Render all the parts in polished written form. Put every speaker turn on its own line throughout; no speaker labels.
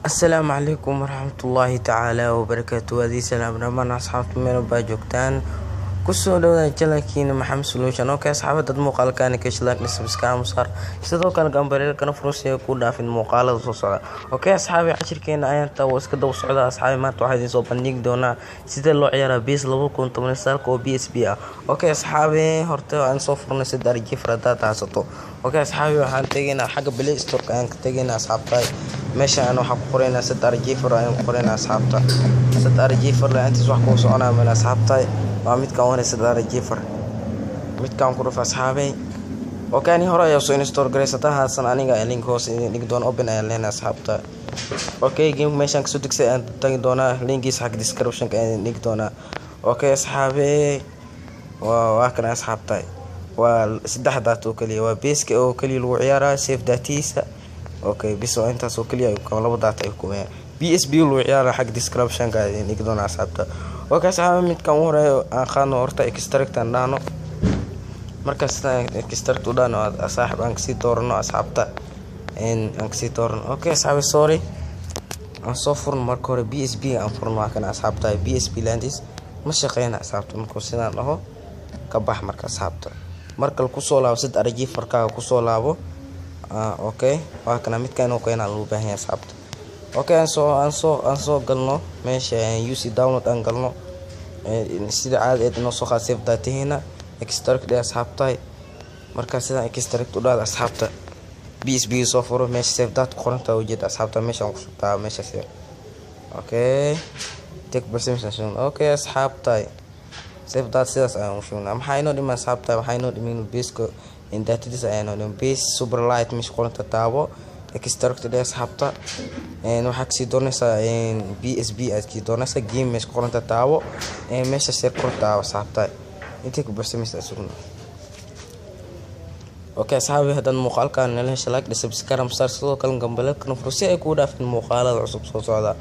السلام عليكم ورحمة الله تعالى وبركاته. هذه سلام رمان أصحاب من باجوكتان كسو دودا جلكين محمد سلوشان اوكي اصحاب dad muuqaalkan ka shilak subscribe sar sidoo kale gambareel kana fursiyo ku dhaafin muuqaalada soo socda okay asxaabi cashirkeena ayaan taa iska daba socda asxaabi maanta waxaan idin soo bandhigi doonaa sida loo ciyaaro PS 2019 oo PSP ah okay asxaabi horta aan soo furnay sida arji farada taasato okay asxaabi waxaan tageynaa xagga Play Store aan ka tageynaa asxaabta meesha aan waxa ku qoraynaa sida arji farada aan qoraynaa asxaabta sida arji farada inta wax ku soconaa meel asxaabta midkaan wana sidara jifar midkaan ku ruf asxaabay oo kaani hore ayaa soo install gareysata haasan aniga link hoos dhig doon open ayaa leena asxaabta okay game meeshaan ka soo digsay aan tagi doona linkiisa xag description ka aan dhig doona okay asxaabay waa kana asxaabta waa saddex daat oo kaliya waa base oo kaliya lagu ciyaaraa save datiisa okay biso intaas oo kaliya ka laba daat ay ku PSP lagu ciyaaraa xag description ka aan dhig doona asxaabta okay saxaaba midkaan hore aan qaadno horta extract aan dhahno markaas extract u dhahno saaxib aan kasii doorno asxaabta aan kasii doorno okay saxaaba sorry aan soo furno marka hore PSP aan furno waa kana asxaabta PSP landis ma shaqeynaa asxaabta marka sidaan dhaho ka bax marka asxaabta marka ku soo laabo sid arji farkaaga ku soo laabo okay waa kana midkaan oo keenaa loo baahan yahay asxaabta okay aan soo galno meesha UC download aan galno sida caadi noo soo qaad save dataheena extract asxaabta marka sida extract u dhaad asxaabta PSP soo furo meesha save data qoranta wajida asxaabta meesha ku shubtaa meesha save okay take permission okay asxaabta save data sidaas aan u shubnaa maxay noo dhiman asxaabta waxay noo dhiman base in datadiisa ayaan noo dhiman base super light meesha qoranta taabo extract asxaabta waxaa kasii doonaysaa PSP aad kasii doonaysaa game meesha qoranta taabo meesha share qorta asxaabta intee ku barsameysaa sugna okay asxaabi hadan muuqaalkan nala hesha like subscribe sar sidoo kale gambalka furo si ay ku dhaafin muuqaalada cusub soo socda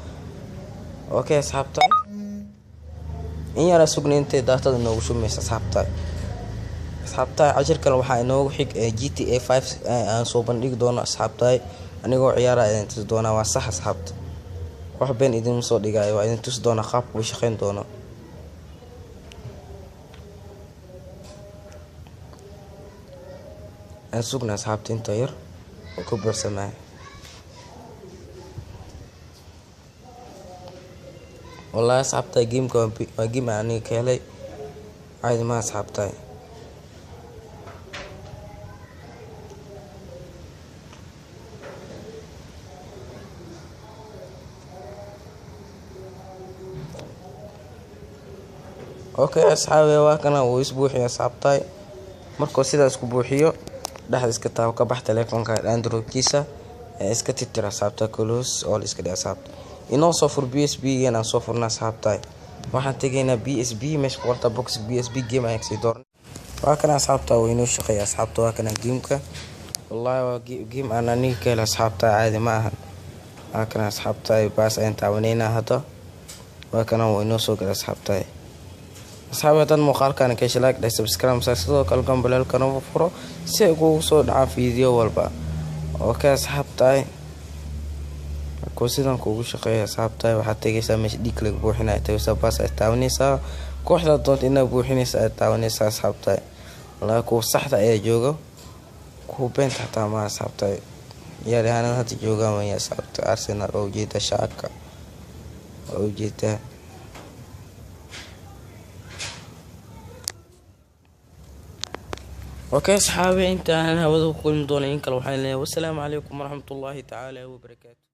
okay asxaabta in yara sugna intee daatada noogu shumeysa asxaabta cashirkan waxaa inoogu xig GTA 5 aan soo bandhigi doono asxaabta anigoo ciyaara idin tus doona waa sax asxaabta wax been idin soo dhigay waa idin tus doona qaabku u shaqeyn doono aan sugna asxaabta inta yar oo ku barsamay wallahi asxaabta game aniga ka helay caadi ma asxaabta okay asxaabi waa kana uu isbuuxiyo asxaabtay markuu sidaas ku buuxiyo dhaxda iska taabo ka bax telefoonka Android kiisa iska tirtira asxaabta close oo iska dhig asxaabta inoo soo fur PSP yana soo furna asxaabtay waxaan tageynaa PSP meesha qorta box PSP game ay kasii doorno waa kana asxaabta oo inoo shaqeeya asxaabta waa kana gameka wallahi waa game aan aniga ka helay asxaabta caadi ma aha waa kana asxaabtay baas aan taawaneynaa hada waa kana oo inoo soo galay asxaabtay asxaabtan muuqaalkan ka shilak subscribe sidoo kale gambalka noo furo si ay ugu soo dhacaan video walba okay asxaabta ko sidan kugu shaqeeyo asxaabta waxa tagaysaa meesha dhiglag buuxinay tagaysaa baas ay taawanaysaa kooxda doonta inaa buuxinaysaa ay taawanaysaa asxaabta la ku saxda ay joogo ku beenta taa ma asxaabta yaarahan hadda joogaan way asxaabta Arsenal oo jeeda shacabka oo jeeda اوكي اصحابي انت انا هذا كل دون ان كل وحين والسلام عليكم ورحمه الله تعالى وبركاته.